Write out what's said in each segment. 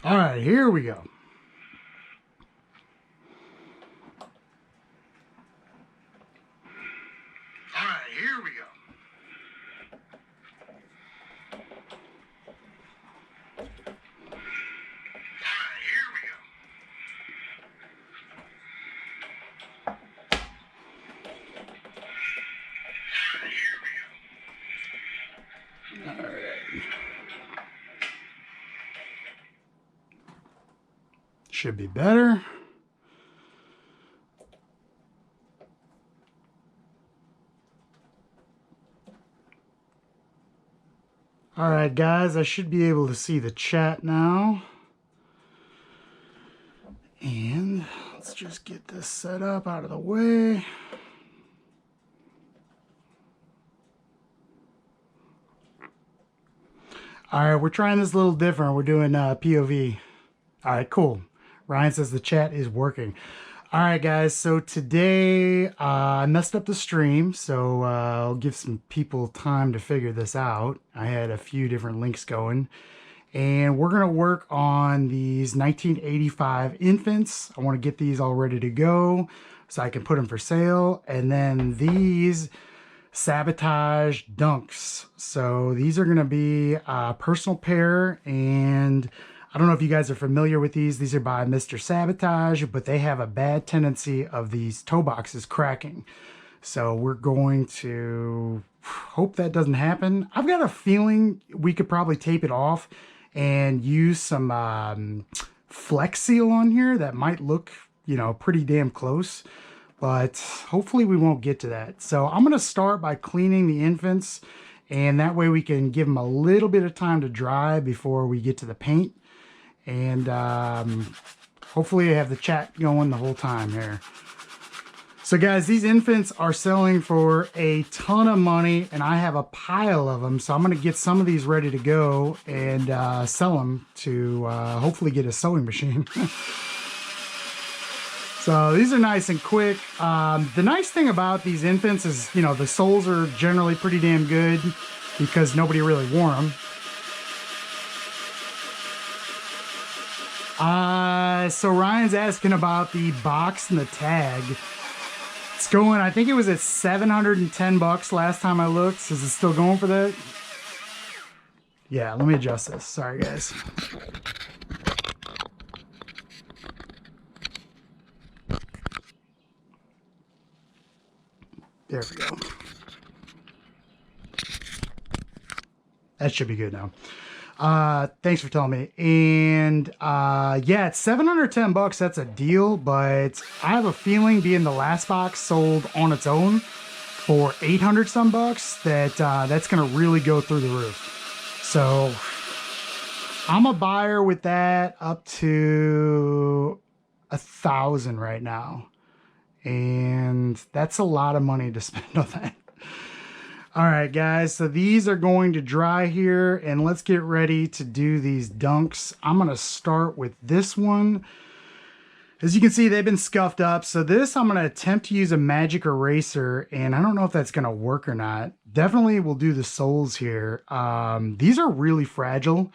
All right, here we go. All right, here we go. All right. Should be better. All right, guys, I should be able to see the chat now. And let's just get this set up out of the way. All right, we're trying this a little different. We're doing POV. All right, cool. Ryan says the chat is working. All right, guys. So today I messed up the stream, so I'll give some people time to figure this out. I had a few different links going, and we're going to work on these 1985 infants. I want to get these all ready to go so I can put them for sale. And then these Sabotage dunks. So these are going to be a personal pair, and I don't know if you guys are familiar with these. These are by Mr. Sabotage, but they have a bad tendency of these toe boxes cracking. So we're going to hope that doesn't happen. I've got a feeling we could probably tape it off and use some Flex Seal on here that might look, pretty damn close. But hopefully we won't get to that. So I'm going to start by cleaning the infants, and that way we can give them a little bit of time to dry before we get to the paint. And hopefully I have the chat going the whole time here. So guys, these infants are selling for a ton of money, and I have a pile of them. So I'm going to get some of these ready to go and sell them to hopefully get a sewing machine. So these are nice and quick. The nice thing about these infants is, the soles are generally pretty damn good because nobody really wore them. So Ryan's asking about the box and the tag. It's going, I think it was at 710 bucks last time I looked. Is it still going for that? Yeah, let me adjust this. Sorry, guys. There we go. That should be good now. Thanks for telling me. And yeah, it's 710 bucks. That's a deal, but I have a feeling being the last box sold on its own for 800 some bucks that that's going to really go through the roof. So I'm a buyer with that up to 1,000 right now. And that's a lot of money to spend on that. All right, guys, so these are going to dry here, and let's get ready to do these dunks. I'm going to start with this one. As you can see, they've been scuffed up. So this, I'm going to attempt to use a magic eraser, and I don't know if that's going to work or not. Definitely we'll do the soles here. These are really fragile,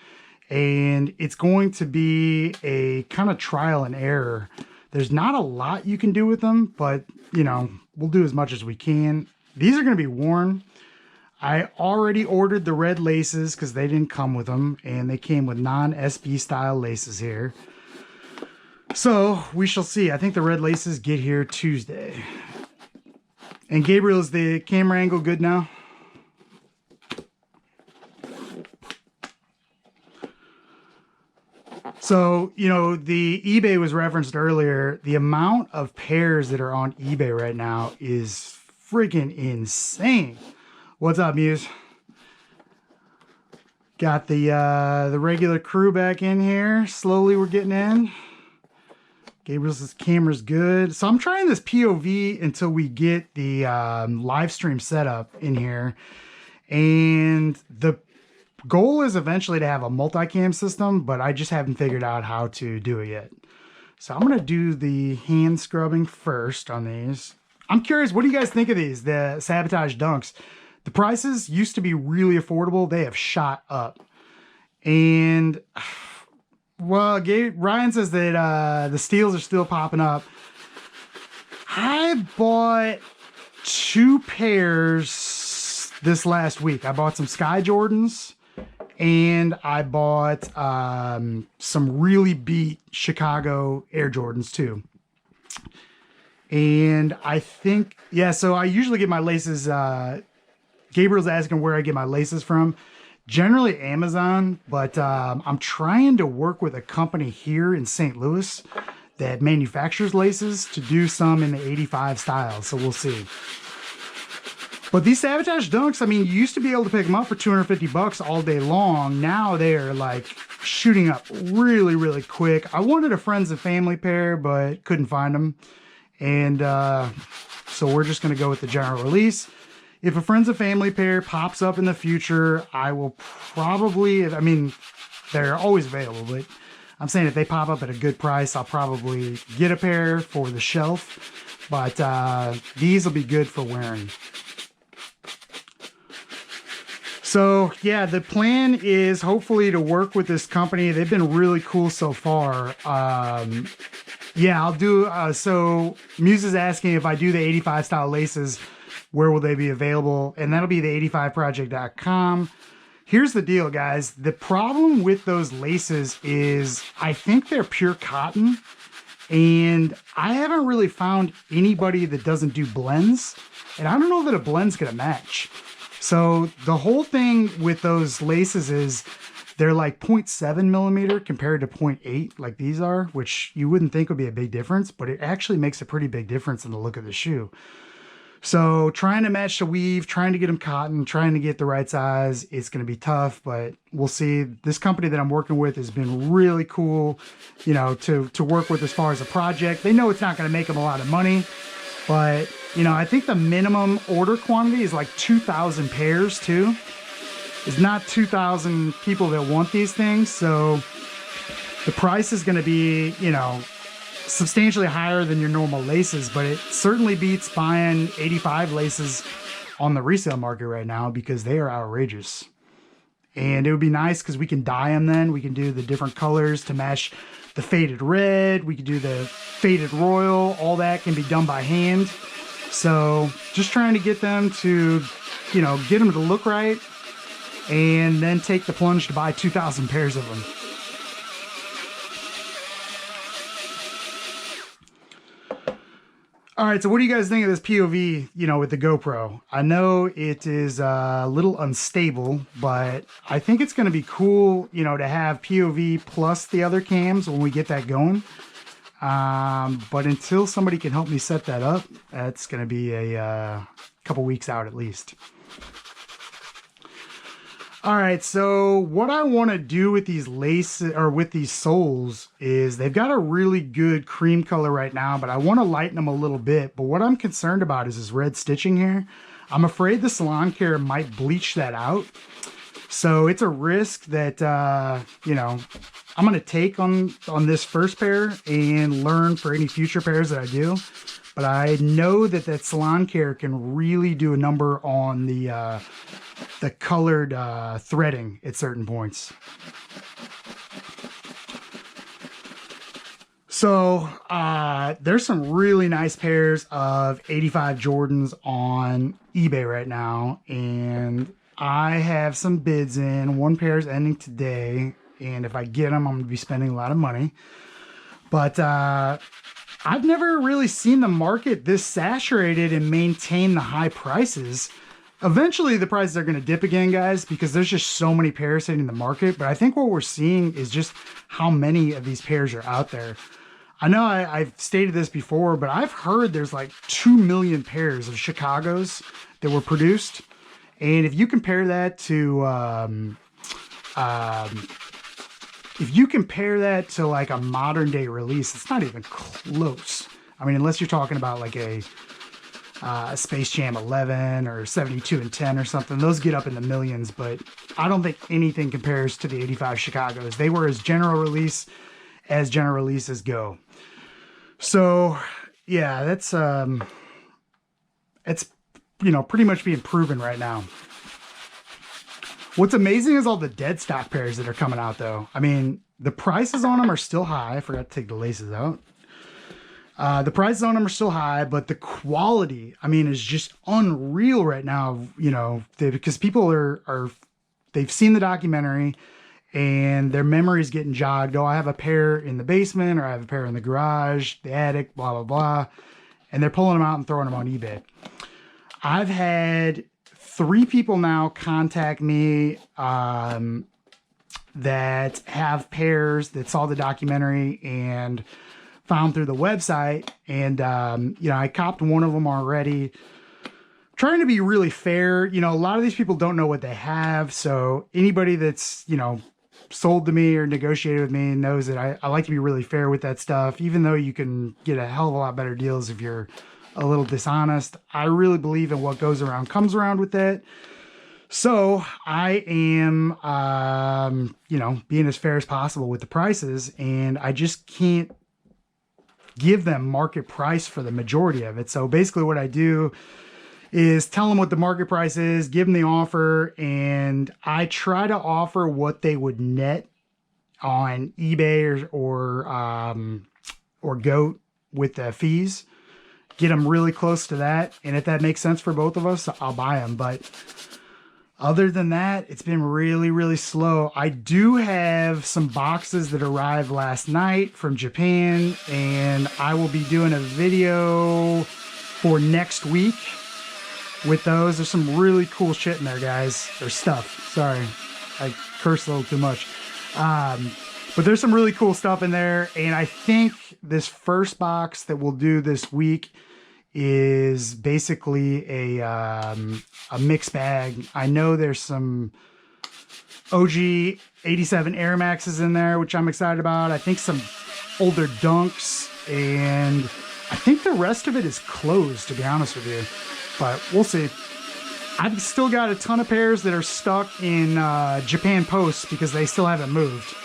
and it's going to be a kind of trial and error. There's not a lot you can do with them, but, we'll do as much as we can. These are going to be worn. I already ordered the red laces because they didn't come with them, and they came with non-SB style laces here. So we shall see. I think the red laces get here Tuesday. And Gabriel, is the camera angle good now? So, the eBay was referenced earlier. The amount of pairs that are on eBay right now is freaking insane. What's up, Muse? Got the regular crew back in here. Slowly we're getting in. Gabriel's camera's good. So I'm trying this POV until we get the live stream setup in here. And the goal is eventually to have a multicam system, but I just haven't figured out how to do it yet. So I'm going to do the hand scrubbing first on these. I'm curious, what do you guys think of these, the Sabotage dunks? The prices used to be really affordable. They have shot up. And Well, Ryan says that the steals are still popping up. I bought 2 pairs this last week. I bought some Sky Jordans and I bought some really beat Chicago Air Jordans too. And I think, yeah, so I usually get my laces. Gabriel's asking where I get my laces from. Generally Amazon, but I'm trying to work with a company here in St. Louis that manufactures laces to do some in the 85 style. So we'll see. But these Sabotage Dunks, I mean, you used to be able to pick them up for 250 bucks all day long. Now they're like shooting up really, really quick. I wanted a friends and family pair, but couldn't find them. And so we're just going to go with the general release. If a friends and family pair pops up in the future, I will probably, I mean, they're always available, but I'm saying if they pop up at a good price, I'll probably get a pair for the shelf. But these will be good for wearing. So yeah, the plan is hopefully to work with this company. They've been really cool so far. Yeah, I'll do, so Muse is asking if I do the 85 style laces, where will they be available? And that'll be the 85project.com. Here's the deal, guys. The problem with those laces is I think they're pure cotton, and I haven't really found anybody that doesn't do blends, and I don't know that a blend's gonna match. So the whole thing with those laces is they're like 0.7 millimeter compared to 0.8 like these are, which you wouldn't think would be a big difference, but it actually makes a pretty big difference in the look of the shoe. So trying to match the weave, trying to get them cotton, trying to get the right size, it's going to be tough, but we'll see. This company that I'm working with has been really cool, you know, to work with as far as a project. They know it's not going to make them a lot of money, but, you know, I think the minimum order quantity is like 2,000 pairs too. It's not 2,000 people that want these things, so the price is going to be, you know, substantially higher than your normal laces, but it certainly beats buying 85 laces on the resale market right now because they are outrageous. And it would be nice because we can dye them then. We can do the different colors to match the faded red. We can do the faded royal. All that can be done by hand. So just trying to get them to, you know, get them to look right and then take the plunge to buy 2,000 pairs of them. All right, so what do you guys think of this POV, you know, with the GoPro? I know it is a little unstable, but I think it's going to be cool, you know, to have POV plus the other cams when we get that going. But until somebody can help me set that up, that's going to be a couple weeks out at least. All right, so what I want to do with these laces or with these soles is they've got a really good cream color right now, but I want to lighten them a little bit. But what I'm concerned about is this red stitching here. I'm afraid the salon care might bleach that out. So it's a risk that, you know, I'm going to take on this first pair and learn for any future pairs that I do. But I know that that salon care can really do a number on the colored threading at certain points. So there's some really nice pairs of 85 Jordans on eBay right now, and I have some bids in. One pair is ending today, and if I get them, I'm going to be spending a lot of money. But I've never really seen the market this saturated and maintain the high prices. Eventually, the prices are going to dip again, guys, because there's just so many pairs hitting the market. But I think what we're seeing is just how many of these pairs are out there. I know I've stated this before, but I've heard there's like 2 million pairs of Chicagos that were produced. And if you compare that to, like a modern day release, it's not even close. I mean, unless you're talking about like a Space Jam 11 or 72 and 10 or something, those get up in the millions, but I don't think anything compares to the 85 Chicagos. They were as general release as general releases go. So yeah, that's it's, you know, pretty much being proven right now. What's amazing is all the dead stock pairs that are coming out though. I mean, The prices on them are still high. I forgot to take the laces out. The prices on them are still high, but the quality, I mean, is just unreal right now, you know, because people they've seen the documentary and their memory is getting jogged. Oh, I have a pair in the basement, or I have a pair in the garage, the attic, blah, blah, blah. And they're pulling them out and throwing them on eBay. I've had 3 people now contact me that have pairs that saw the documentary and found through the website. And, you know, I copped one of them already. Trying to be really fair. You know, a lot of these people don't know what they have. So anybody that's, you know, sold to me or negotiated with me knows that I like to be really fair with that stuff, even though you can get a hell of a lot better deals if you're a little dishonest. I really believe in what goes around comes around with that. So I am, you know, being as fair as possible with the prices, and I just can't give them market price for the majority of it. So basically what I do is tell them what the market price is, give them the offer, and I try to offer what they would net on eBay or Goat with the fees. Get them really close to that, and if that makes sense for both of us, I'll buy them. But other than that, it's been really, really slow. I do have some boxes that arrived last night from Japan, and I will be doing a video for next week with those. There's some really cool shit in there, guys. Or stuff. Sorry, I cursed a little too much. But there's some really cool stuff in there, and I think this first box that we'll do this week is basically a mixed bag. I know there's some OG 87 Air Maxes in there, which I'm excited about. I think some older Dunks, and I think the rest of it is closed, to be honest with you. But we'll see. I've still got a ton of pairs that are stuck in Japan Post because they still haven't moved.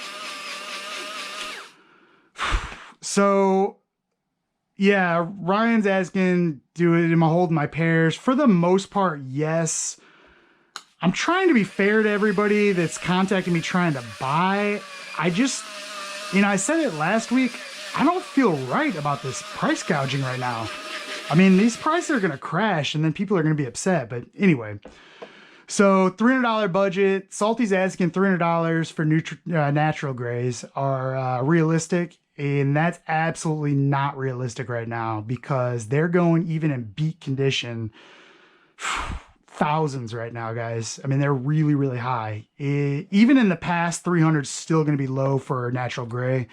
So yeah, Ryan's asking, am I holding my pairs? For the most part, yes. I'm trying to be fair to everybody that's contacting me trying to buy. I just, you know, I said it last week. I don't feel right about this price gouging right now. I mean, these prices are going to crash and then people are going to be upset. But anyway, so $300 budget. Salty's asking $300 for natural grays are realistic. And that's absolutely not realistic right now because they're going even in beat condition thousands right now, guys. I mean, they're really, really high. Even in the past, 300 is still going to be low for natural gray.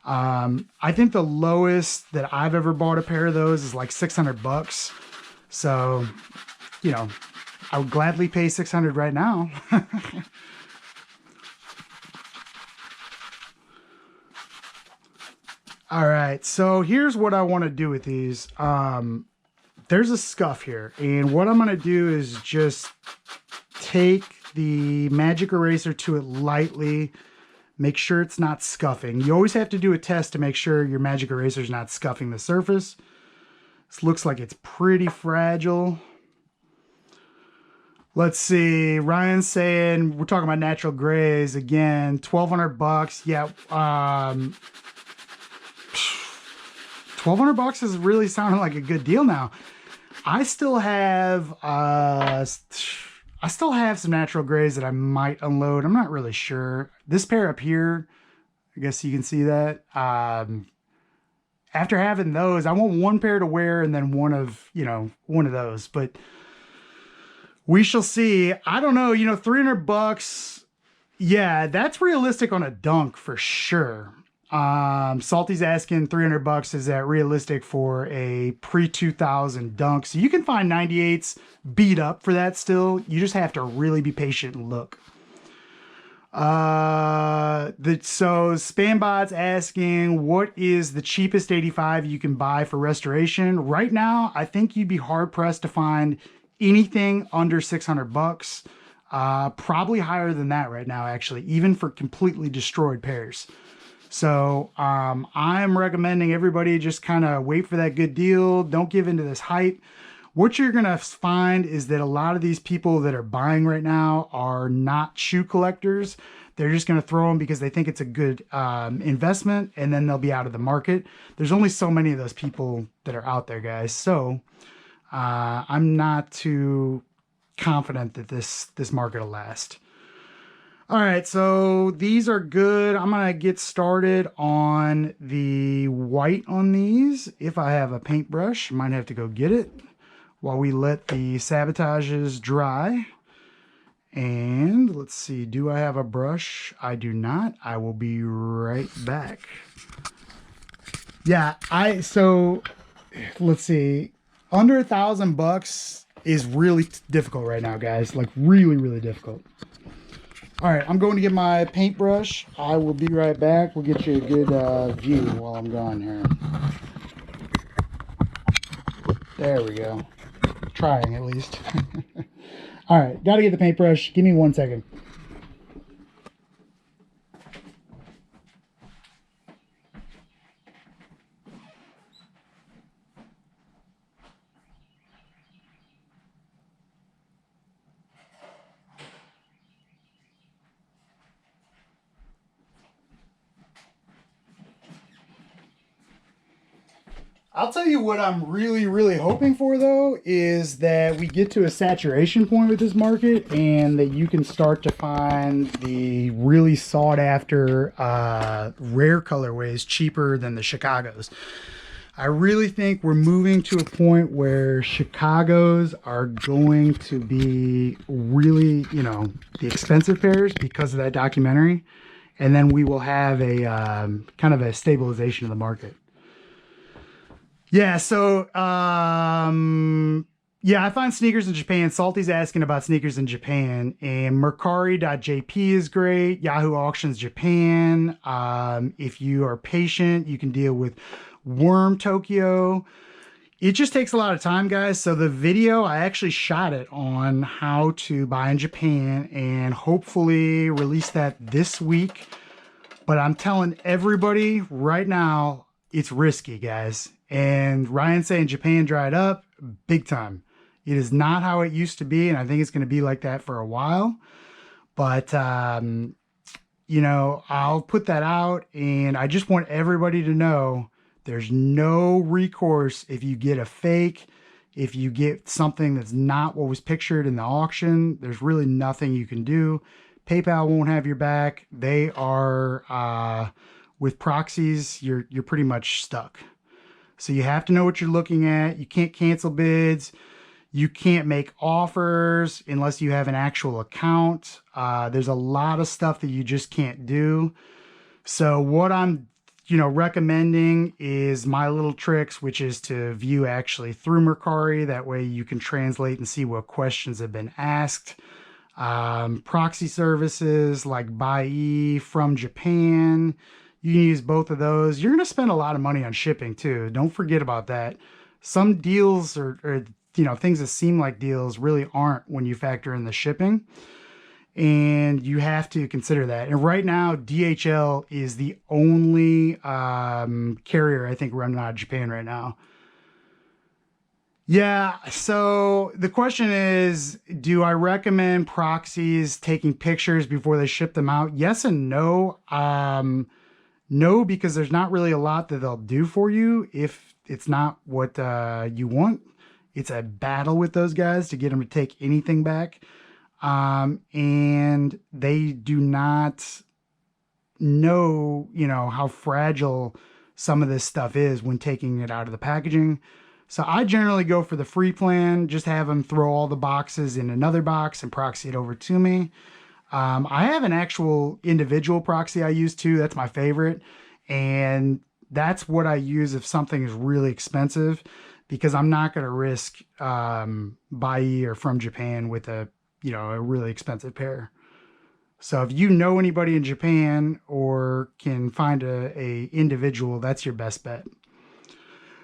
I think the lowest that I've ever bought a pair of those is like $600. So, you know, I would gladly pay $600 right now. All right, so here's what I want to do with these. There's a scuff here, and what I'm going to do is just take the magic eraser to it lightly, make sure it's not scuffing. You always have to do a test to make sure your magic eraser is not scuffing the surface. This looks like it's pretty fragile. Let's see, Ryan's saying, we're talking about natural grays again, $1,200. Yeah, $1,200 is really sounding like a good deal now. I still have some natural grays that I might unload. I'm not really sure. This pair up here, I guess you can see that. After having those, I want one pair to wear and then one of those. But we shall see. I don't know. You know, $300. Yeah, that's realistic on a Dunk for sure. Salty's asking $300. Is that realistic for a pre-2000 Dunk? So you can find 98s beat up for that still. You just have to really be patient and look. So Spambot's asking, what is the cheapest 85 you can buy for restoration? Right now, I think you'd be hard pressed to find anything under $600. Probably higher than that right now, actually, even for completely destroyed pairs. So I'm recommending everybody just kind of wait for that good deal. Don't give into this hype. What you're going to find is that a lot of these people that are buying right now are not shoe collectors. They're just going to throw them because they think it's a good investment, and then they'll be out of the market. There's only so many of those people that are out there, guys. So I'm not too confident that this market will last. All right, so these are good. I'm gonna get started on the white on these. If I have a paintbrush, might have to go get it while we let the Sabotages dry. And let's see, do I have a brush? I do not. I will be right back. Yeah, so let's see, under $1,000 is really difficult right now, guys. Like really, really difficult. All right, I'm going to get my paintbrush. I will be right back. We'll get you a good view while I'm gone here. There we go. Trying at least. All right, got to get the paintbrush. Give me 1 second. I'll tell you what I'm really, really hoping for, though, is that we get to a saturation point with this market and that you can start to find the really sought-after rare colorways cheaper than the Chicagos. I really think we're moving to a point where Chicagos are going to be really, you know, the expensive pairs because of that documentary. And then we will have a kind of a stabilization of the market. Yeah, so, yeah, I find sneakers in Japan. Salty's asking about sneakers in Japan, and Mercari.jp is great. Yahoo Auctions Japan. If you are patient, you can deal with Worm Tokyo. It just takes a lot of time, guys. So the video, I actually shot it on how to buy in Japan and hopefully release that this week. But I'm telling everybody right now, it's risky, guys. And Ryan saying Japan dried up big time. It is not how it used to be, and I think it's going to be like that for a while. But, you know, I'll put that out, and I just want everybody to know there's no recourse if you get a fake, if you get something that's not what was pictured in the auction. There's really nothing you can do. PayPal won't have your back. They are, with proxies, you're pretty much stuck. So you have to know what you're looking at. You can't cancel bids. You can't make offers unless you have an actual account. There's a lot of stuff that you just can't do. So what I'm, you know, recommending is my little tricks, which is to view actually through Mercari. That way you can translate and see what questions have been asked. Proxy services like Buy from Japan. You can use both of those. You're going to spend a lot of money on shipping too. Don't forget about that. Some deals or you know, things that seem like deals really aren't when you factor in the shipping. And you have to consider that. And right now, DHL is the only carrier I think running out of Japan right now. Yeah, so the question is, do I recommend proxies taking pictures before they ship them out? Yes and no. No, because there's not really a lot that they'll do for you if it's not what you want. It's a battle with those guys to get them to take anything back. And they do not know, you know, how fragile some of this stuff is when taking it out of the packaging. So I generally go for the free plan, just have them throw all the boxes in another box and proxy it over to me. I have an actual individual proxy I use too. That's my favorite. And that's what I use if something is really expensive, because I'm not going to risk Buy or from Japan with a, you know, a really expensive pair. So if you know anybody in Japan or can find a individual, that's your best bet.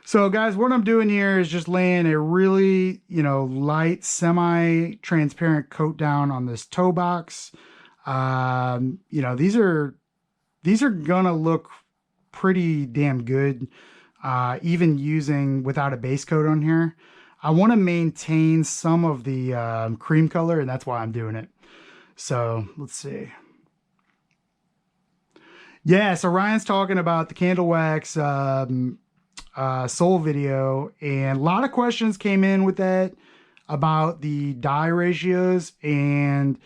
So guys, what I'm doing here is just laying a really, you know, light, semi-transparent coat down on this toe box. You know, these are gonna look pretty damn good, even using without a base coat on here. I want to maintain some of the cream color, and that's why I'm doing it. So let's see. Yeah, so Ryan's talking about the candle wax sole video, and a lot of questions came in with that about the dye ratios, and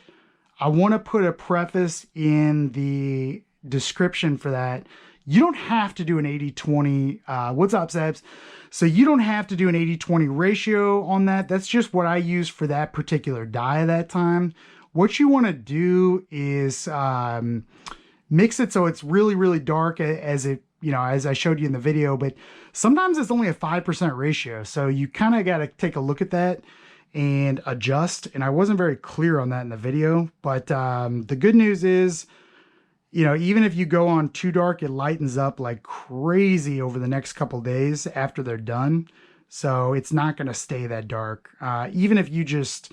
I want to put a preface in the description for that. You don't have to do an 80-20. What's up, Sebs? So you don't have to do an 80-20 ratio on that. That's just what I use for that particular dye at that time. What you want to do is mix it so it's really, really dark as it, as I showed you in the video, but sometimes it's only a 5% ratio. So you kind of got to take a look at that and adjust. And I wasn't very clear on that in the video, but the good news is, even if you go on too dark, it lightens up like crazy over the next couple days after they're done. So it's not going to stay that dark. Even if you just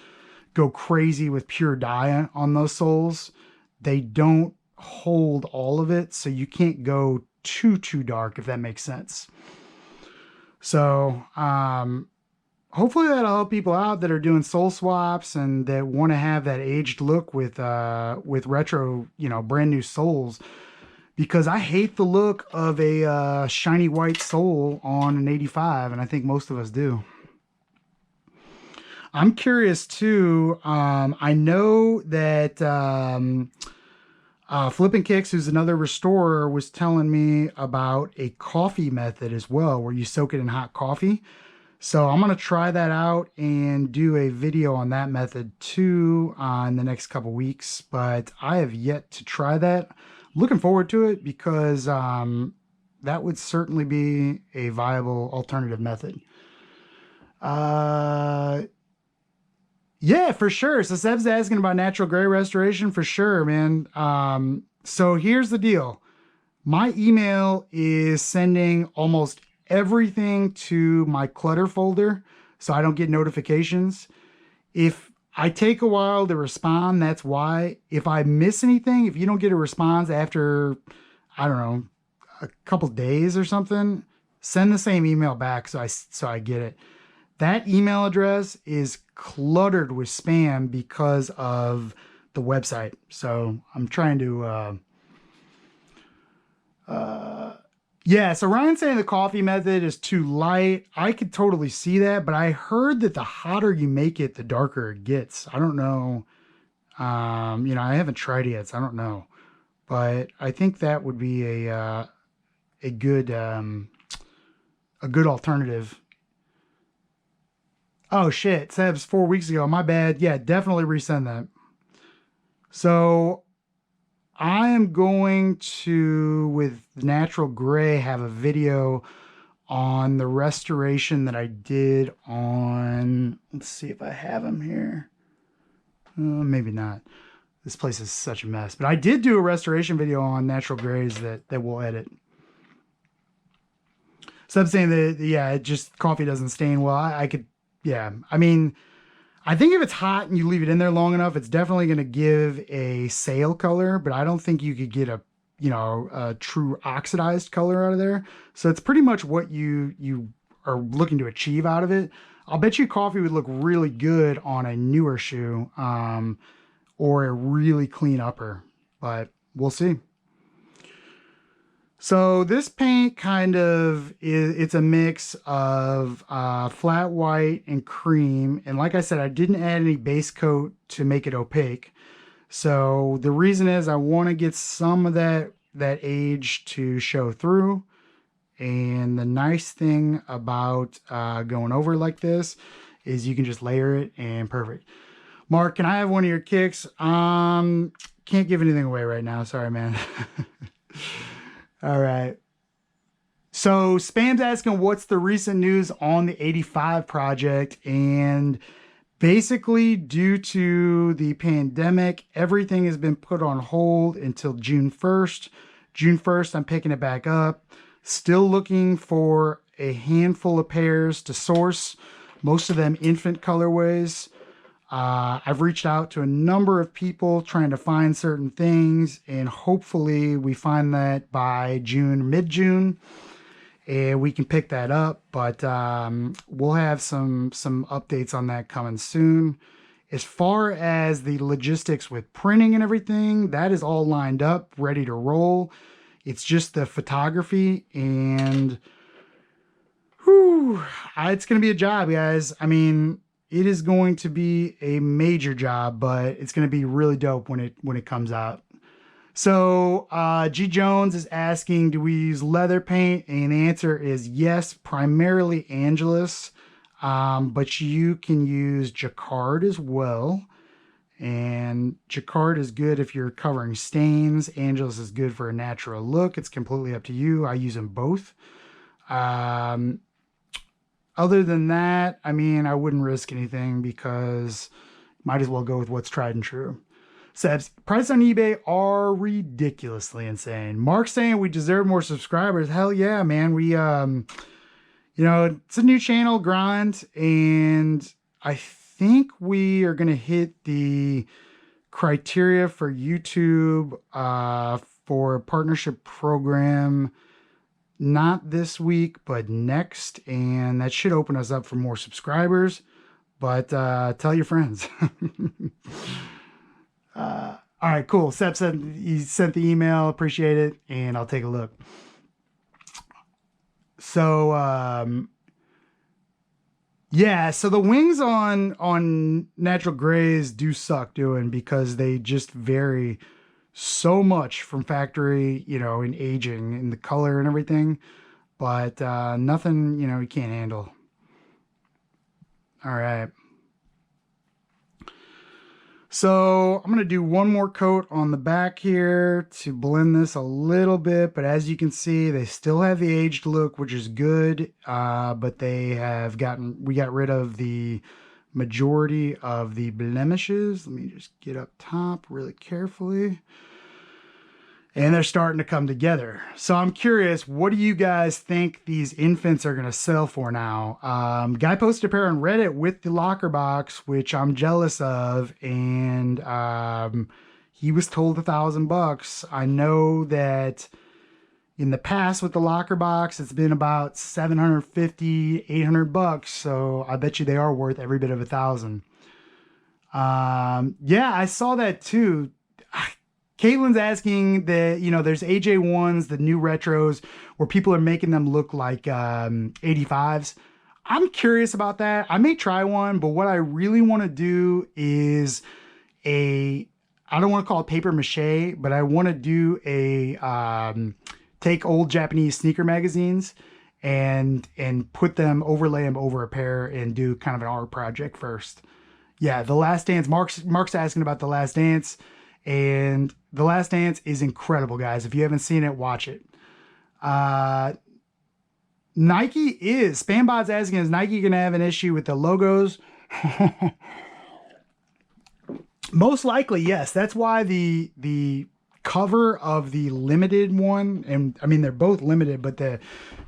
go crazy with pure dye on those soles, they don't hold all of it. So you can't go too dark, if that makes sense. So, hopefully that'll help people out that are doing sole swaps and that want to have that aged look with retro, brand new soles, because I hate the look of a shiny white sole on an 85, and I think most of us do. I'm curious too. I know that Flippin' Kicks, who's another restorer, was telling me about a coffee method as well, where you soak it in hot coffee. So I'm going to try that out and do a video on that method too in the next couple weeks, but I have yet to try that. Looking forward to it because that would certainly be a viable alternative method. Yeah, for sure. So Seb's asking about natural gray restoration for sure, man. So here's the deal. My email is sending almost everything to my clutter folder so I don't get notifications. If I take a while to respond, that's why. If I miss anything, if you don't get a response after, I don't know, a couple days or something, send the same email back so I get it. That email address is cluttered with spam because of the website. So I'm trying to yeah, so Ryan's saying the coffee method is too light. I could totally see that, but I heard that the hotter you make it, the darker it gets. I don't know. I haven't tried it yet, so I don't know. But I think that would be a good alternative. Oh shit, Seb's 4 weeks ago. My bad. Yeah, definitely resend that. So I am going to, with natural gray, have a video on the restoration that I did on, let's see if I have them here. Maybe not. This place is such a mess. But I did do a restoration video on natural grays that we'll edit. So I'm saying that, yeah, it just, coffee doesn't stain well. I could, yeah. I mean, I think if it's hot and you leave it in there long enough, it's definitely going to give a sail color, but I don't think you could get a true oxidized color out of there. So it's pretty much what you are looking to achieve out of it. I'll bet you coffee would look really good on a newer shoe, or a really clean upper, but we'll see. So this paint kind of it's a mix of flat white and cream. And like I said, I didn't add any base coat to make it opaque. So the reason is I want to get some of that age to show through. And the nice thing about going over like this is you can just layer it and perfect. Mark, can I have one of your kicks? Can't give anything away right now. Sorry, man. All right. So Spam's asking what's the recent news on the 85 project, and basically due to the pandemic, everything has been put on hold until June 1st. June 1st, I'm picking it back up. Still looking for a handful of pairs to source, most of them infant colorways. I've reached out to a number of people trying to find certain things, and hopefully we find that by June, mid-June, and we can pick that up. But we'll have some updates on that coming soon. As far as the logistics with printing and everything, that is all lined up, ready to roll. It's just the photography, and whew, it's going to be a job, guys. I mean, it is going to be a major job, but it's going to be really dope when it comes out. So G Jones is asking, do we use leather paint? And the answer is yes, primarily Angelus, but you can use Jacquard as well. And Jacquard is good if you're covering stains. Angelus is good for a natural look. It's completely up to you. I use them both. Other than that, I mean, I wouldn't risk anything because might as well go with what's tried and true. Sebs, prices on eBay are ridiculously insane. Mark's saying we deserve more subscribers. Hell yeah, man. We, you know, it's a new channel grind, and I think we are going to hit the criteria for YouTube for a partnership program. Not this week, but next, and that should open us up for more subscribers. But tell your friends. All right, cool. Seb said he sent the email. Appreciate it, and I'll take a look. So yeah, so the wings on natural grays do suck doing because they just vary so much from factory, you know, in aging and the color and everything, but nothing, you know, you can't handle. All right. So I'm going to do one more coat on the back here to blend this a little bit, but as you can see, they still have the aged look, which is good, but we got rid of the majority of the blemishes. Let me just get up top really carefully. And they're starting to come together. So I'm curious, what do you guys think these infants are going to sell for now? Guy posted a pair on Reddit with the locker box, which I'm jealous of, and he was told $1,000. I know that in the past with the locker box, it's been about $750, $800. So I bet you they are worth every bit of $1,000. Yeah, I saw that too. Caitlin's asking that, you know, there's AJ1s, the new retros, where people are making them look like 85s. I'm curious about that. I may try one, but what I really want to do is I don't want to call it paper mache, but I want to do take old Japanese sneaker magazines and overlay them over a pair and do kind of an art project first. Yeah, The Last Dance. Mark's asking about The Last Dance. And The Last Dance is incredible, guys. If you haven't seen it, watch it. Spambot's asking, is Nike going to have an issue with the logos? Most likely, yes. That's why the cover of the limited one, and I mean, they're both limited, but the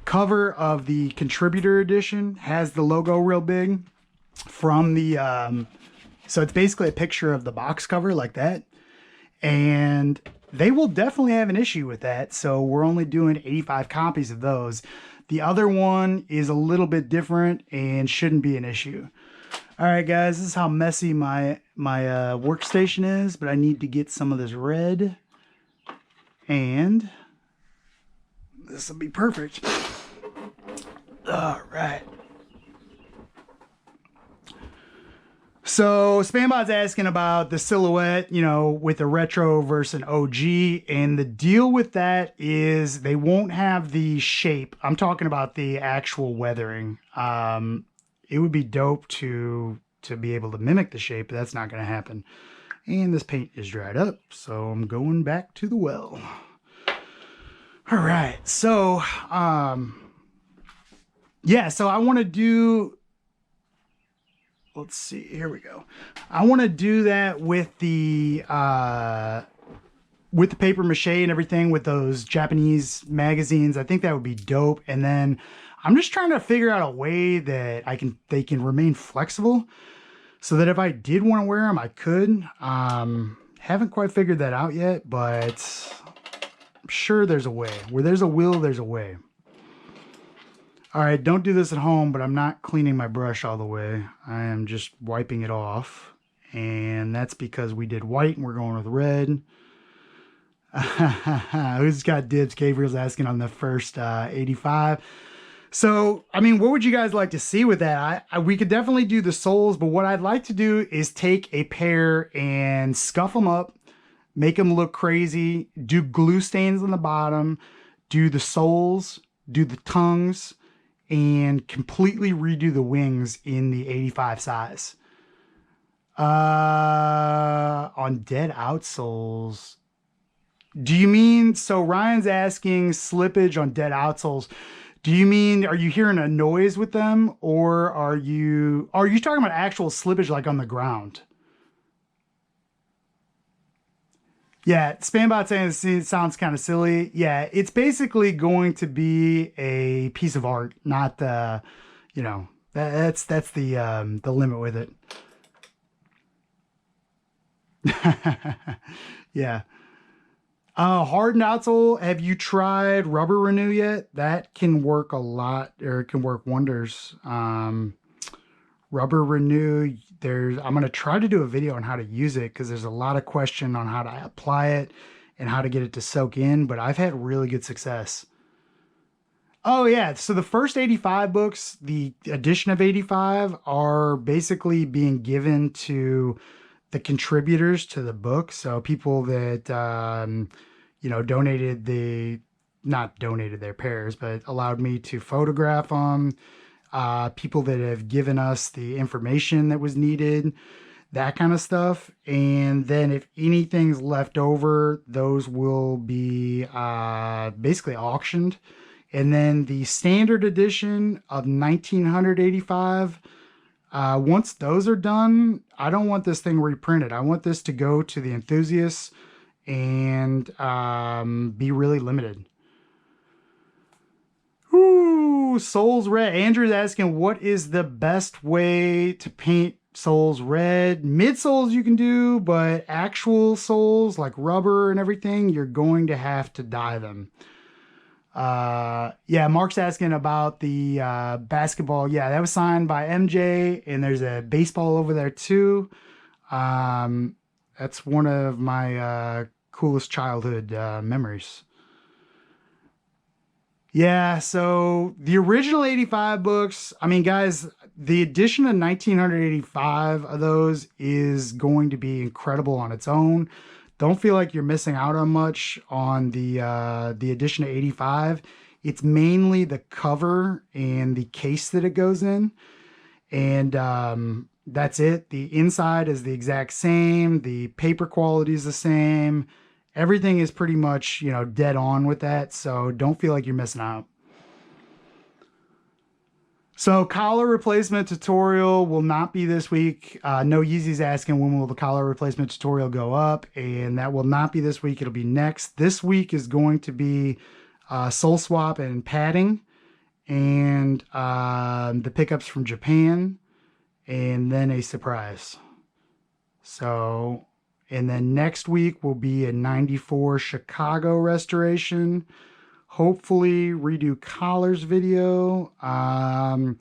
cover of the contributor edition has the logo real big from the, so it's basically a picture of the box cover like that. And they will definitely have an issue with that. So we're only doing 85 copies of those. The other one is a little bit different and shouldn't be an issue. All right, guys, this is how messy my workstation is, but I need to get some of this red, and this will be perfect. All right. So Spambot's asking about the silhouette, you know, with a retro versus an OG. And the deal with that is they won't have the shape. I'm talking about the actual weathering. It would be dope to be able to mimic the shape, but that's not going to happen. And this paint is dried up, so I'm going back to the well. All right. So, yeah, so I want to do... Let's see, here we go. I want to do that with the paper mache and everything, with those Japanese magazines. I think that would be dope. And then I'm just trying to figure out a way that they can remain flexible so that if I did want to wear them, I could. Haven't quite figured that out yet, but I'm sure there's a way. Where there's a will, there's a way. All right, don't do this at home, but I'm not cleaning my brush all the way. I am just wiping it off. And that's because we did white and we're going with red. Who's got dibs? Gabriel's asking on the first 85. So, I mean, what would you guys like to see with that? We could definitely do the soles, but what I'd like to do is take a pair and scuff them up, make them look crazy, do glue stains on the bottom, do the soles, do the tongues, and completely redo the wings in the 85 size. On dead outsoles. Do you mean, so Ryan's asking slippage on dead outsoles. Do you mean, are you hearing a noise with them, or are you talking about actual slippage like on the ground? Yeah, Spambot saying it sounds kind of silly. Yeah, it's basically going to be a piece of art, not the, you know, that's the limit with it. Yeah. Hardened outsole. Have you tried rubber renew yet? That can work a lot, or it can work wonders. Rubber renew. I'm gonna try to do a video on how to use it because there's a lot of question on how to apply it and how to get it to soak in. But I've had really good success. Oh yeah, so the first 85 books, the edition of 85, are basically being given to the contributors to the book. So people that donated not donated their pairs, but allowed me to photograph them. People that have given us the information that was needed, that kind of stuff. And then if anything's left over, those will be basically auctioned. And then the standard edition of 1985, once those are done, I don't want this thing reprinted. I want this to go to the enthusiasts and be really limited. Ooh, Souls Red. Andrew's asking, what is the best way to paint Souls Red? Mid-soles you can do, but actual soles like rubber and everything, you're going to have to dye them. Yeah, Mark's asking about the basketball. Yeah, that was signed by MJ, and there's a baseball over there too. That's one of my coolest childhood memories. Yeah, so the original 85 books, I mean, guys, the edition of 1985 of those is going to be incredible on its own. Don't feel like you're missing out on much on the edition of 85. It's mainly the cover and the case that it goes in. And that's it. The inside is the exact same. The paper quality is the same. Everything is pretty much, dead on with that. So don't feel like you're missing out. So collar replacement tutorial will not be this week. No Yeezy's asking when will the collar replacement tutorial go up, and that will not be this week. It'll be next. This week is going to be sole swap and padding, and the pickups from Japan, and then a surprise. So, and then next week will be a 94 Chicago restoration. Hopefully redo collars video. And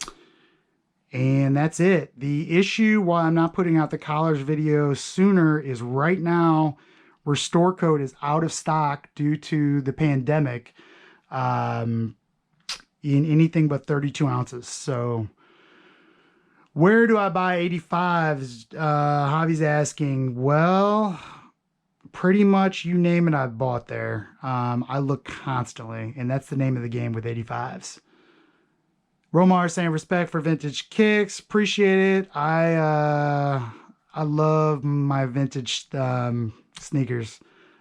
that's it. The issue why I'm not putting out the collars video sooner is right now Restore Code is out of stock due to the pandemic in anything but 32 ounces. So where do I buy 85s? Javi's asking. Well, pretty much you name it, I've bought there. I look constantly, and that's the name of the game with 85s. Romar saying respect for vintage kicks. Appreciate it. I love my vintage sneakers.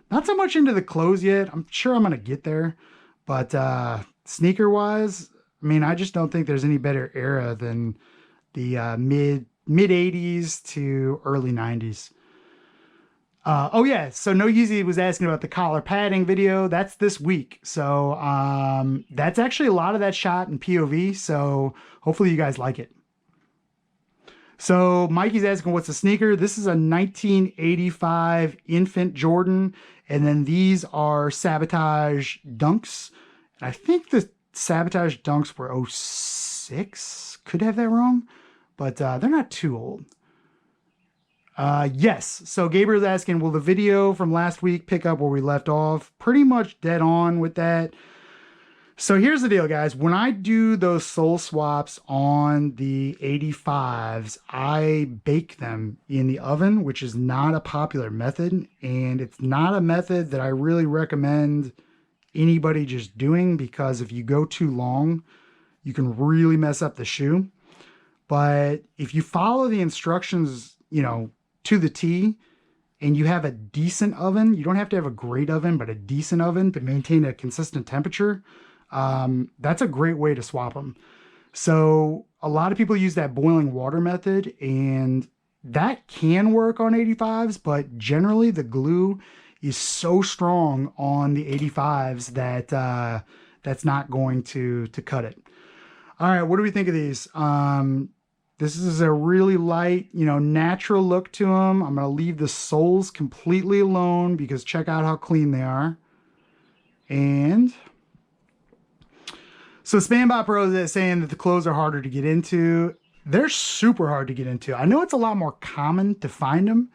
Not so much into the clothes yet. I'm sure I'm gonna get there, but sneaker wise, I mean, I just don't think there's any better era than the mid 80s to early 90s. Oh yeah, so No Yeezy was asking about the collar padding video. That's this week. So that's actually a lot of that shot in POV. So hopefully you guys like it. So Mikey's asking what's a sneaker. This is a 1985 Infant Jordan. And then these are Sabotage Dunks. And I think the Sabotage Dunks were 06. Could have that wrong. But they're not too old. Yes. So Gabriel's asking, will the video from last week pick up where we left off? Pretty much dead on with that. So here's the deal, guys. When I do those soul swaps on the 85s, I bake them in the oven, which is not a popular method. And it's not a method that I really recommend anybody just doing, because if you go too long, you can really mess up the shoe. But if you follow the instructions, to the T, and you have a decent oven, you don't have to have a great oven, but a decent oven to maintain a consistent temperature, that's a great way to swap them. So a lot of people use that boiling water method, and that can work on 85s, but generally the glue is so strong on the 85s that that's not going to cut it. All right, what do we think of these? This is a really light, natural look to them. I'm going to leave the soles completely alone because check out how clean they are. And so Spambot Pro is saying that the clothes are harder to get into. They're super hard to get into. I know it's a lot more common to find them,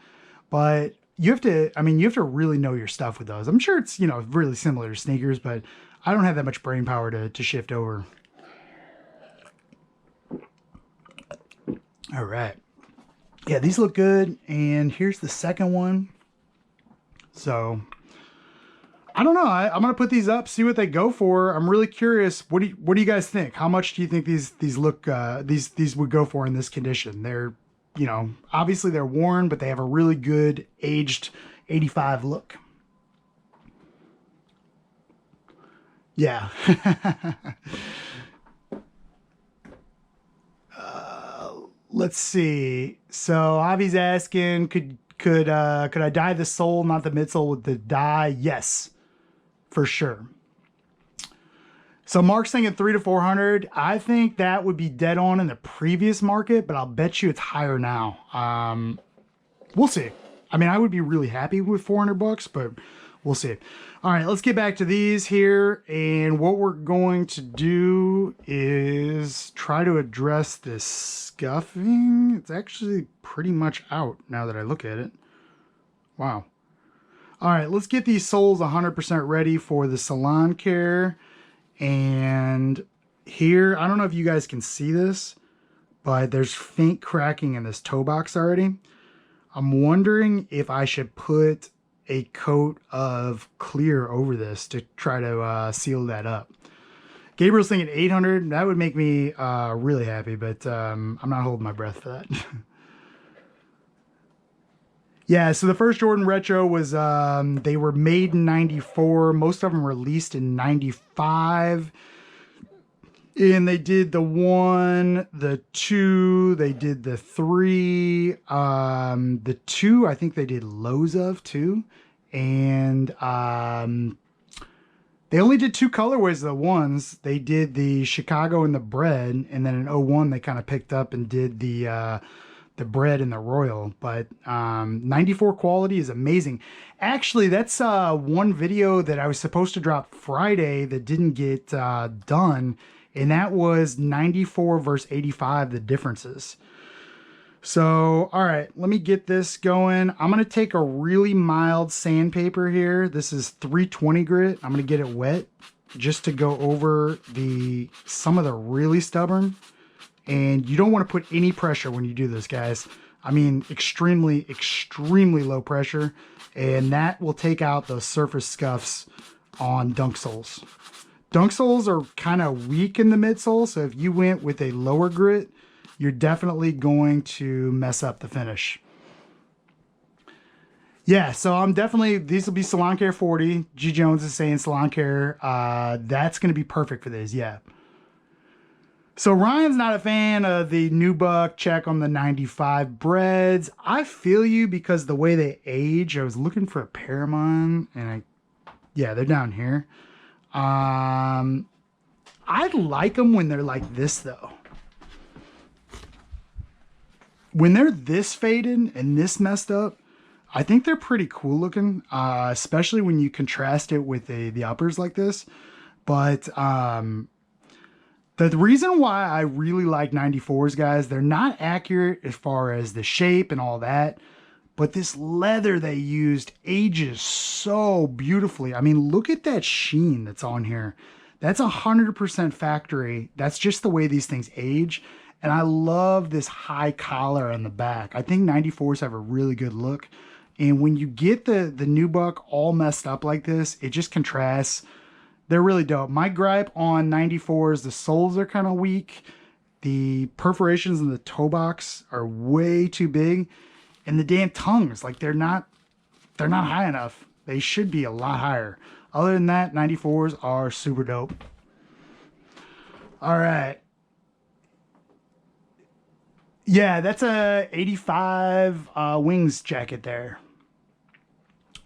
but you have to really know your stuff with those. I'm sure it's, really similar to sneakers, but I don't have that much brain power to shift over. All right. Yeah, these look good. And here's the second one. So I don't know. I'm gonna put these up, see what they go for. I'm really curious. What do you guys think? How much do you think these look these would go for in this condition? They're, obviously they're worn, but they have a really good aged 85 look. Yeah. Let's see. So Avi's asking, could I dye the sole, not the midsole, with the dye? Yes, for sure. So Mark's thinking 300 to 400. I think that would be dead on in the previous market, but I'll bet you it's higher now. We'll see. I mean, I would be really happy with 400 bucks, but we'll see. All right, let's get back to these here. And what we're going to do is try to address this scuffing. It's actually pretty much out now that I look at it. Wow. All right, let's get these soles 100% ready for the salon care. And here, I don't know if you guys can see this, but there's faint cracking in this toe box already. I'm wondering if I should put a coat of clear over this to try to seal that up. Gabriel's thinking 800. That would make me really happy, but I'm not holding my breath for that. Yeah, so the first Jordan Retro was, they were made in 94. Most of them released in 95. And they did the 1, the 2, they did the 3, the 2, I think they did lows of too. And they only did 2 colorways of the ones. They did the Chicago and the bread, and then in 01 they kind of picked up and did the bread and the royal. But 94 quality is amazing. Actually, that's one video that I was supposed to drop Friday that didn't get done. And that was 94 versus 85, the differences. So, all right, let me get this going. I'm going to take a really mild sandpaper here. This is 320 grit. I'm going to get it wet just to go over some of the really stubborn. And you don't want to put any pressure when you do this, guys. I mean, extremely, extremely low pressure. And that will take out those surface scuffs on dunk soles. Dunk soles are kind of weak in the midsole, so if you went with a lower grit, you're definitely going to mess up the finish. Yeah, so I'm definitely, these will be Salon Care 40. G Jones is saying Salon Care. That's going to be perfect for these, yeah. So Ryan's not a fan of the Nubuck check on the 95 breads. I feel you because the way they age, I was looking for a pair of mine, and yeah, they're down here. I like them when they're like this though. When they're this faded and this messed up, I think they're pretty cool looking, especially when you contrast it with the uppers like this. But the reason why I really like 94s, guys, they're not accurate as far as the shape and all that, But this leather they used ages so beautifully. I mean, look at that sheen that's on here. That's 100% factory. That's just the way these things age. And I love this high collar on the back. I think 94s have a really good look. And when you get the nubuck all messed up like this, it just contrasts. They're really dope. My gripe on 94s, the soles are kind of weak. The perforations in the toe box are way too big. And the damn tongues, like they're not high enough. They should be a lot higher. Other than that, 94s are super dope. All right. Yeah, that's a 85 wings jacket there.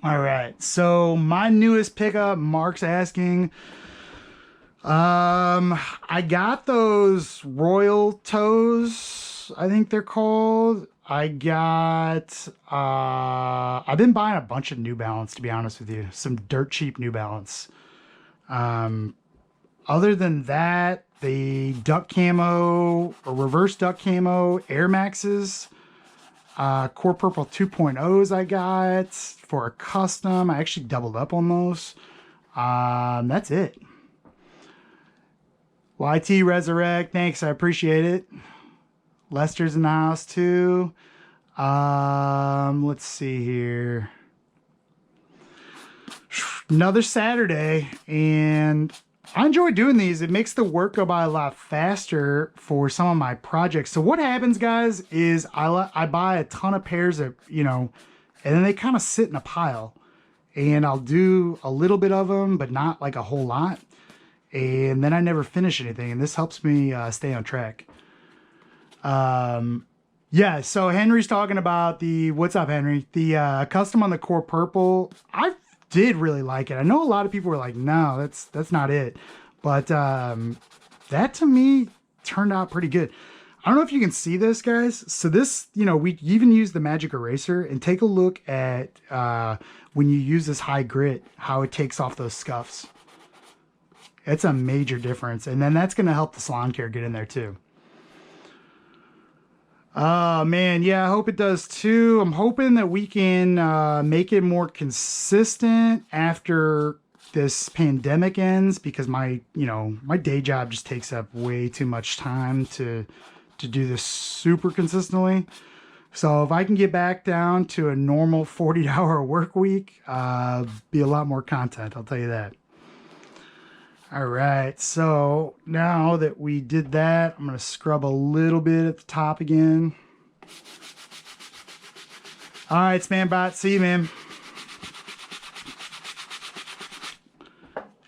All right. So my newest pickup, Mark's asking, I got those Royal Toes, I think they're called. I've been buying a bunch of New Balance, to be honest with you. Some dirt cheap New Balance. Other than that, the duck camo or reverse duck camo Air Maxes, Core Purple 2.0s I got for a custom. I actually doubled up on those. That's it. YT Resurrect, thanks, I appreciate it. Lester's in the house too. Let's see here. Another Saturday, and I enjoy doing these. It makes the work go by a lot faster for some of my projects. So what happens, guys, is I buy a ton of pairs of, and then they kind of sit in a pile. And I'll do a little bit of them, but not like a whole lot. And then I never finish anything, and this helps me stay on track. Yeah, so Henry's talking about what's up, Henry? The custom on the Core Purple. I did really like it. I know a lot of people were like, no, that's not it. But that to me turned out pretty good. I don't know if you can see this, guys. So this, we even use the magic eraser, and take a look at when you use this high grit, how it takes off those scuffs. It's a major difference. And then that's going to help the salon care get in there too. Oh, man. Yeah, I hope it does too. I'm hoping that we can make it more consistent after this pandemic ends, because my day job just takes up way too much time to do this super consistently. So if I can get back down to a normal 40-hour work week, be a lot more content, I'll tell you that. All right, so now that we did that, I'm going to scrub a little bit at the top again. All right, Spambot, see you, man.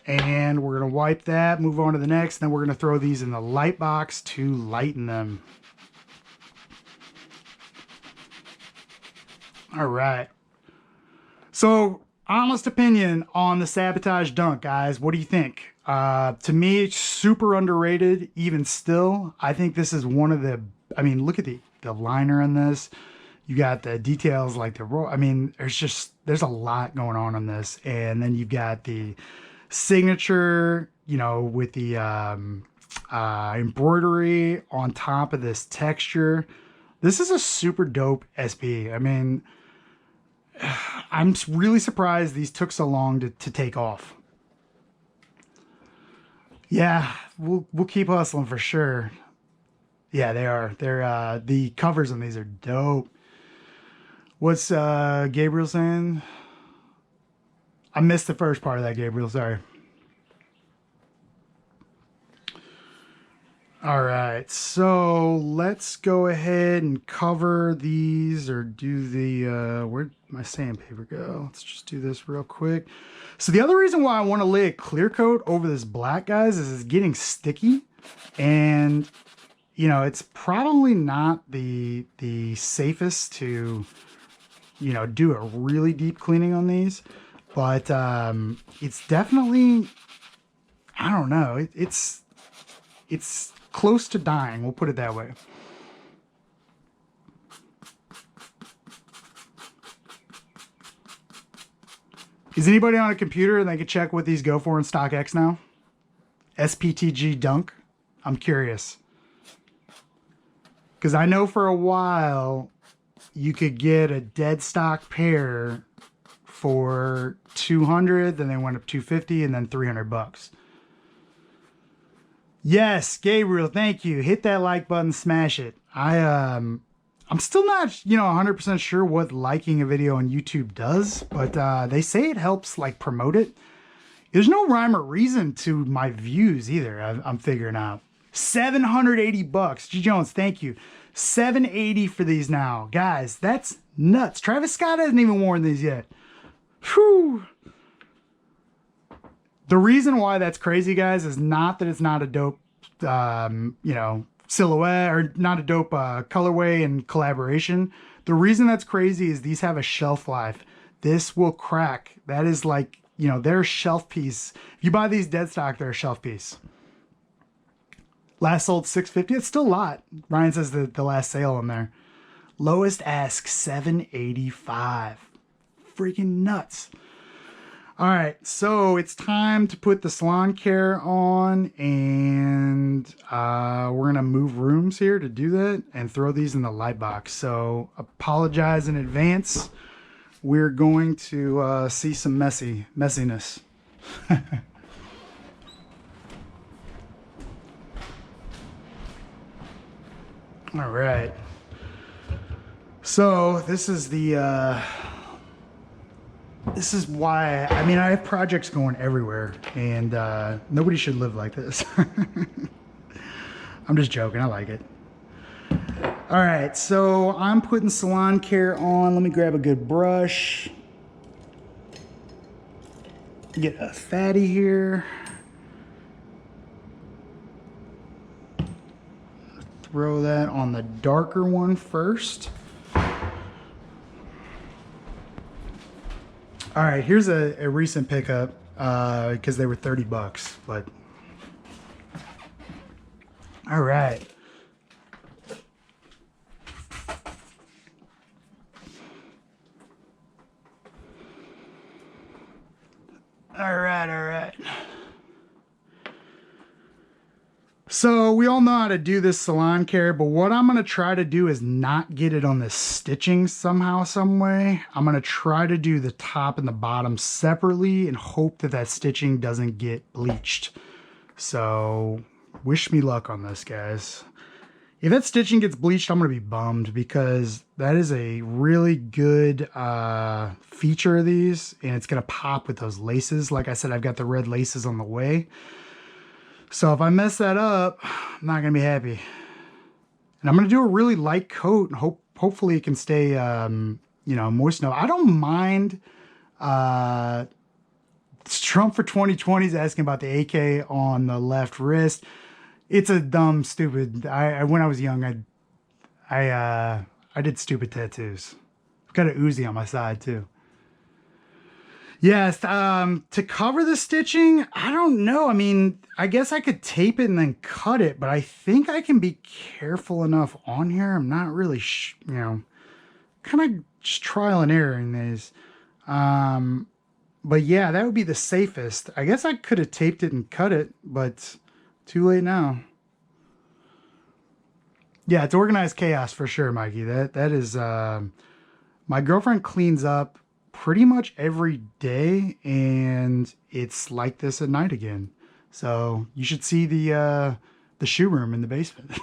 And we're going to wipe that, move on to the next, then we're going to throw these in the light box to lighten them. All right. So, honest opinion on the Sabotage Dunk, guys. What do you think? To me, it's super underrated, even still. I think this is one of the, look at the liner on this. You got the details like there's a lot going on this. And then you've got the signature, with the embroidery on top of this texture. This is a super dope SP. I'm really surprised these took so long to take off. Yeah, we'll keep hustling for sure. Yeah, they are. They're the covers on these are dope. What's Gabriel saying? I missed the first part of that, Gabriel. Sorry. All right, so let's go ahead and cover these, or do the where'd my sandpaper go? Let's just do this real quick. So the other reason why I want to lay a clear coat over this black, guys, is it's getting sticky, and it's probably not the safest to do a really deep cleaning on these, but it's definitely, I don't know, it's close to dying, we'll put it that way. Is anybody on a computer and they can check what these go for in StockX now? SPTG Dunk? I'm curious. Because I know for a while you could get a dead stock pair for 200, then they went up 250 and then 300 bucks. Yes, Gabriel, thank you. Hit that like button, smash it. I'm still not, 100% sure what liking a video on YouTube does, but they say it helps like promote it. There's no rhyme or reason to my views either. I'm figuring out. 780 bucks. G Jones, thank you. 780 for these now. Guys, that's nuts. Travis Scott hasn't even worn these yet. Whew. The reason why that's crazy, guys, is not that it's not a dope, silhouette or not a dope colorway and collaboration. The reason that's crazy is these have a shelf life. This will crack. That is like, they're a shelf piece. If you buy these dead stock, they're a shelf piece. Last sold 650. It's still a lot. Ryan says the last sale on there. Lowest ask 785. Freaking nuts. All right, so it's time to put the salon care on, and we're gonna move rooms here to do that and throw these in the light box. So apologize in advance. We're going to see some messiness. All right. So this is the this is why, I have projects going everywhere, and nobody should live like this. I'm just joking. I like it. All right, so I'm putting salon care on. Let me grab a good brush. Get a fatty here. Throw that on the darker one first. All right, here's a recent pickup because they were 30 bucks, but all right. All right. So we all know how to do this salon care, but what I'm going to try to do is not get it on the stitching somehow, some way. I'm going to try to do the top and the bottom separately and hope that that stitching doesn't get bleached. So wish me luck on this, guys. If that stitching gets bleached, I'm going to be bummed because that is a really good feature of these, and it's going to pop with those laces. Like I said, I've got the red laces on the way. So if I mess that up, I'm not going to be happy. And I'm going to do a really light coat and hopefully it can stay, moist enough. I don't mind. Trump for 2020 is asking about the AK on the left wrist. It's a dumb, stupid. When I was young, I did stupid tattoos. I've got an Uzi on my side too. Yes, to cover the stitching, I don't know. I guess I could tape it and then cut it, but I think I can be careful enough on here. I'm not really, kind of just trial and error in these. But yeah, that would be the safest. I guess I could have taped it and cut it, but too late now. Yeah, it's organized chaos for sure, Mikey. That is, my girlfriend cleans up pretty much every day, and it's like this at night again. So you should see the shoe room in the basement.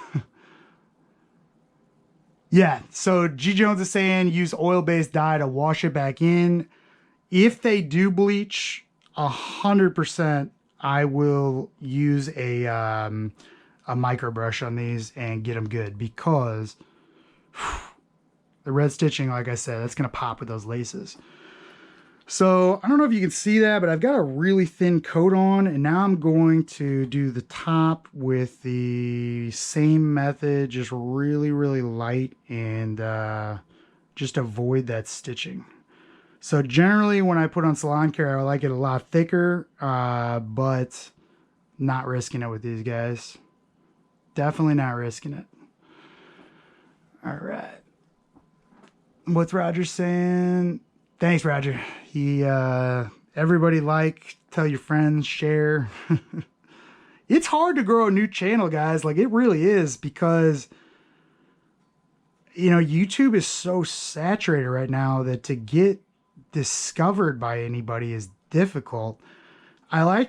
Yeah, so G Jones is saying use oil-based dye to wash it back in. If they do bleach, 100%, I will use a micro brush on these and get them good, because the red stitching, like I said, that's going to pop with those laces. So I don't know if you can see that, but I've got a really thin coat on, and now I'm going to do the top with the same method, just really, really light, and just avoid that stitching. So generally when I put on salon care, I like it a lot thicker, but not risking it with these guys. Definitely not risking it. All right. What's Roger saying? Thanks, Roger. He, everybody tell your friends, share. It's hard to grow a new channel, guys. Like, it really is, because, you know, YouTube is so saturated right now that to get discovered by anybody is difficult. I like